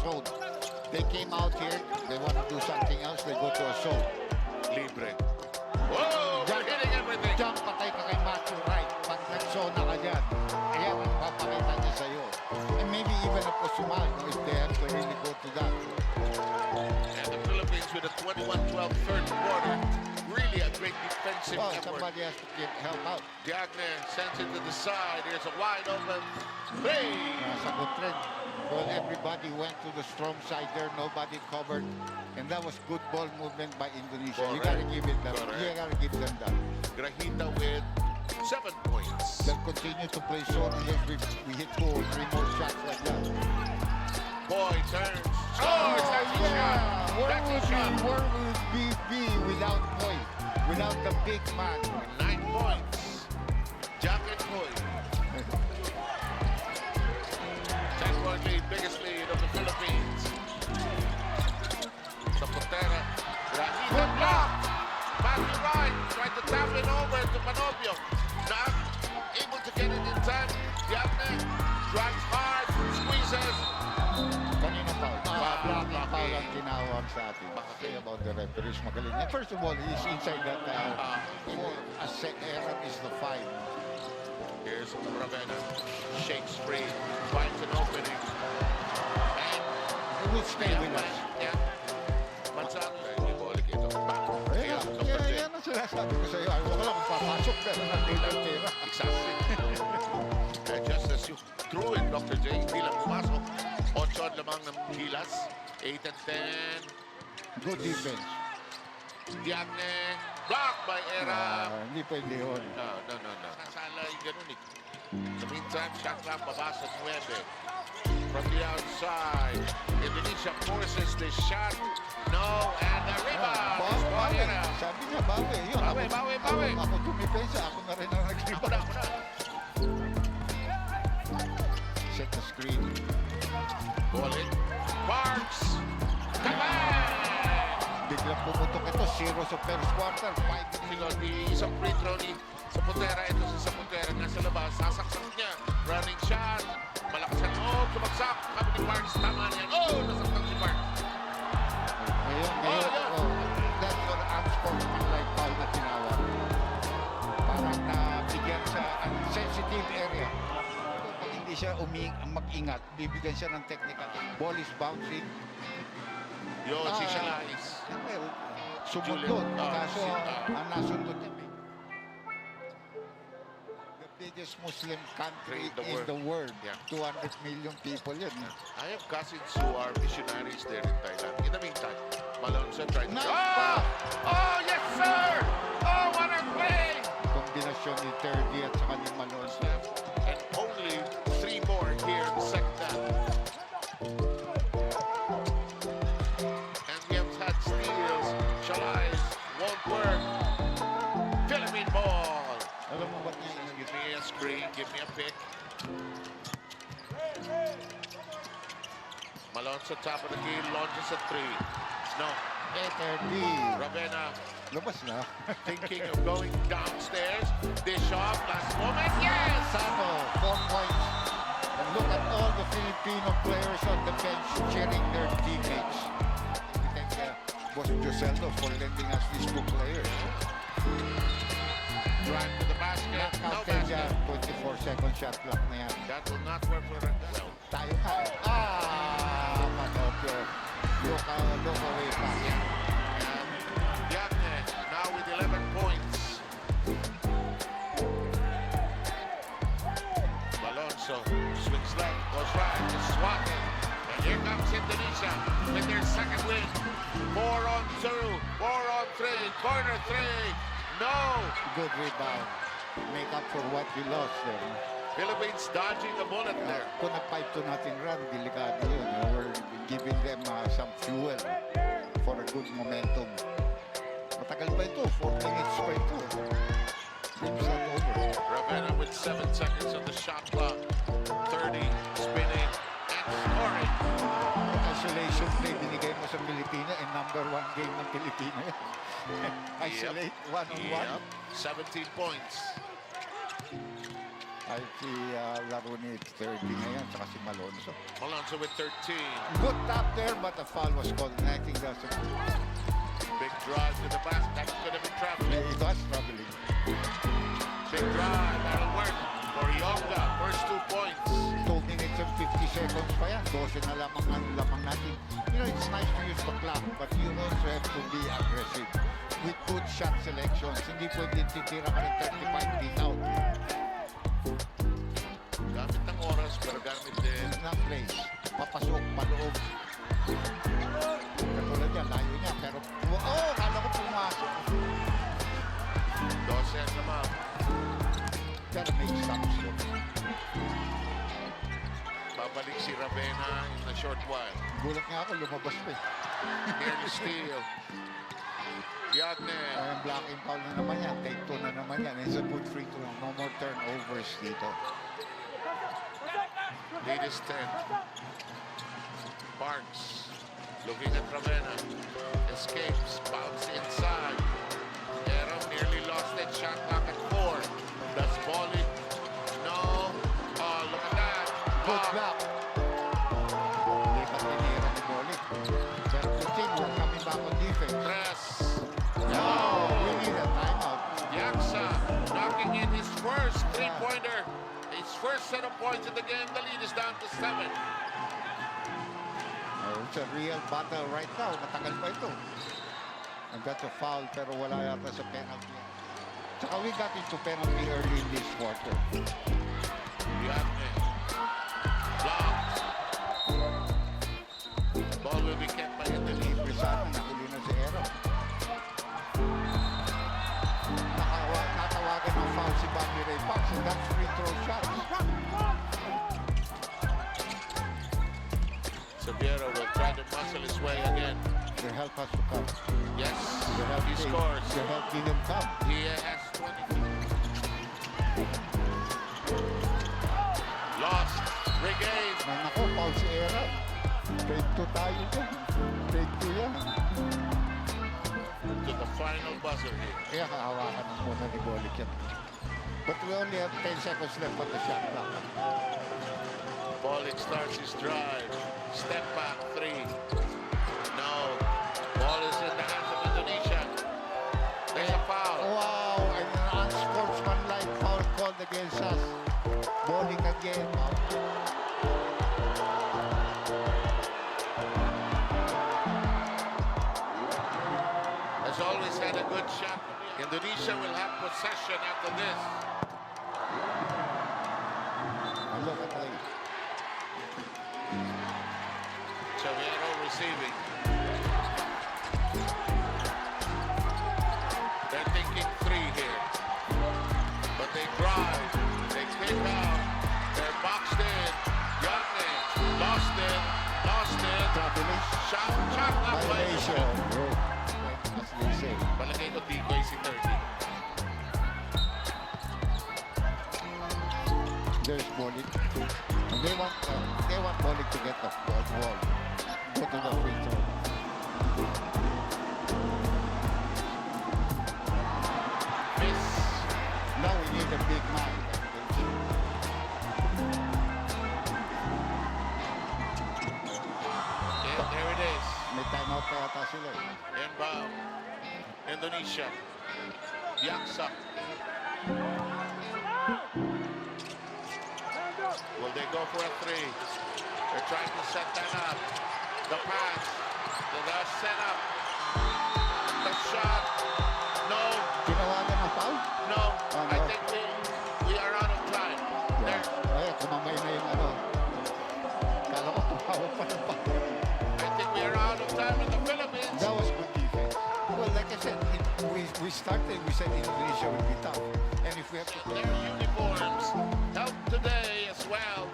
zone. They came out here, they want to do something else, they go to a zone. Libre. Whoa! They're hitting everything. Diyan patay ka kay Matthew Wright. Pag nag-zone na ka dyan, ayan ang papakita niya sa'yo. And maybe even a Kusuman if they have to really go to that. And the Philippines with a 21-12 third quarter. Really a great defensive Oh, effort. somebody has to give help out. Diagne sends it to the side. Here's a wide open three. Sagot rin. Well, everybody went to the strong side there. Nobody covered. And that was good ball movement by Indonesia. You Correct. gotta give it them. Correct. You gotta give them that. Grahita with 7 points. They'll continue to play zone unless we hit 2 or 3 more shots like that. Boy turns. Oh, it's that shot. Where would we be without Boy? Without the big man? 9 points. Jacket Boy. 10-point lead, biggest lead of the Philippines. Sa Putera. Grahita blocked. Matthew Wright tried to tap it over to Panobio. Not able to get it in time. Diagne drives hard, squeezes. Kanina foul. Block. Foul ang tinawag sa atin. Say about the referees, magaling. And first of all, he's inside that Aram is the 5. Here's Ravenna. Shakes free. Finds an opening. And He will stay with us. yeah. Manzano. Ibalik ito. Back. Ayan, yan ang sinasabi ko sa'yo. Ayaw ko lang papasok pero nandila-tira. Exactly. And just as you threw it, Dr. J, hindi lang pumasok. 8 lamang ng Gilas. 8 and 10. Good defense. Diagne. Blocked by Era. Hindi pwede yun. No. Nasala yung ganun eh. In the meantime, shot clock babasa 9. From the outside, Indonesia forces the shot. No, and the rebound. is Bawi. Boyera. Sabi niya, bawi. Yun, Bawi. Ako tumipensa, ako na rin ang Ako nag-rebound. na. Set the screen. Ball in. Parks. Kabang! Biglang pumutok ito. 0 sa first quarter. 5 Sigod, isang free throw ni Saputera. Ito si Saputera nasa labas. Sasaksak niya. Running shot. Malakas ang loob. Tumagsak. Kami ni Parks. Tama niyan. Oh, nasaktan si Parks. Ngayon, that's your unsportsmanlike foul na tinawag. Parang nabigyan sa sensitive area. Pag hindi siya mag-ingat, bibigyan siya ng technical. Ball is bouncing. Yun, si Shalais. Well, sumot Julian, doon. Kaso, ang nasundot niya. The biggest Muslim country in the world. Yeah. 200 million people yun. I have cousins who are missionaries there in Thailand. In the meantime, Malonzo tried to... Nice Oh! pass. Oh, yes, sir! Oh, what a play! Kombinasyon ni Terdy at saka ni Malonzo. And only 3 more here in the second half. And we have had steals. Shalais won't work. Philippine ball. Alam mo ba't niya Give me a screen, give me a pick. Malonzo top of the key, launches a 3. No. Terdy. Ravenna Labas na. thinking of going downstairs. Dish off, last moment. Yes! Sano, 4 points. And look at all the Filipino players on the bench cheering their teammates. We thank Boss Joseldo for lending us these 2 players. Drive to the basket. No Knockout kaya basket. 24-second shot clock na yan. That will not work for Rendano. Tayo ka. Panopio. Look away pass. And Diagne now with 11 points. Malonzo swings left, goes right, is swatted. And here comes Indonesia with their second win. 4 on 2, 4 on 3, corner 3. No! Good rebound. Make up for what you lost there. Philippines dodging a bullet there. Kung nag-5 to nothing run, delikado yun. We're giving them some fuel for a good momentum. Matagal pa ito. 4 minutes pa ito. Game's not over. Ravenna with 7 seconds on the shot clock. 30, spinning, and scoring. Isolation play binigay mo sa Pilipina and number 1 game ng Pilipina. Isolate, 1-on-1. Yep, 17 points. Ay, si laro ni Sturdy ngayon, saka si Malonzo. Alonso with 13. Good tap there, but the foul was called. And I think that's a... Big drive to the basket. That's going to be traveling. It was troubling. Big drive. That'll work for Yoga. First 2 points. 2 minutes and 50 seconds pa yan. 12 na lamang ang lamang natin. You know, it's nice to use the clock, but you also have to be aggressive with good shot selections. Hindi pwede titira ka ng 35 feet out. Gamit ng oras, pero gamit din. Ng place. Papasok, paloob. Katulad yan, layo niya. Pero, oh, kala ko pumasok. 12 naman. Pero may stops yun. Babalik si Ravena in a short while. Gulat nga ako, lumabas pa eh. Nearly steal. Diagne. Ay, blocking foul na naman yan. Take 2 na naman yan. It's a good free throw. No more turnovers dito. Lead is 10. Parks looking at Ravena. Escapes. Bounce inside. Aero nearly lost that shot clock at 4. Does Bollig? No. Oh, look at that. Good Block. block. Hindi pa tinira ni Bollig. Pero continue coming back on defense. Tres. No, we need a timeout. Yaksa knocking in his first three-pointer. His first set of points in the game. The lead is down to 7. Oh, it's a real battle right now. Matagal pa ito. And that's a foul pero wala yata sa penalty. Tsaka we got into penalty early in this quarter. Diagne. Blocked. Ball will be kept by Anthony. Brisano, nahuli na si Ero. Natawagan ng foul si Bobby Ray Fox and that's free throw shots. Severo will try to muscle his way again. The help has to come. Yes, The help he scores. The help didn't come. He has 20. Lost. Regained. May nako, foul si Ero. Fake 2 tayo dyan. Fake 2 yan. To the final buzzer here. Kaya kahawakan ng muna ni Bollig yan. But we only have 10 seconds left on the shot clock. Bollig starts his drive. Step back 3. No. Ball is in the hands of Indonesia. There's a foul. Wow, and an unsportsmanlike foul called against us. Bollig again. Has always had a good shot. Indonesia will have possession after this. And look at Lee. Chavero receiving. They're thinking 3 here. But they drive. They kick out. They're boxed in. Yagne. Lost it. Lost it. Traveling. Shot not Violation. played. As they say. Palagay ko decoy si 30. There's Bollig. And they want Bollig to get the ball. Go to the free throw. Miss. Now we need a big man. And there it is. May timeout pa yata sila eh. Inbound. Indonesia. Yaksa. Will they go for a 3? They're trying to set that up. The pass. The set up. The shot. No. Tinawagan ng foul? No. Oh, I no. think we are out of time. There. Ay, kumamay na yung ano. Kala ko tumawag pa ng foul. I think we are out of time in the Philippines. That was good defense. Well, like I said, we started, we said Indonesia will be tough. And if we have to Their uniforms help today as well.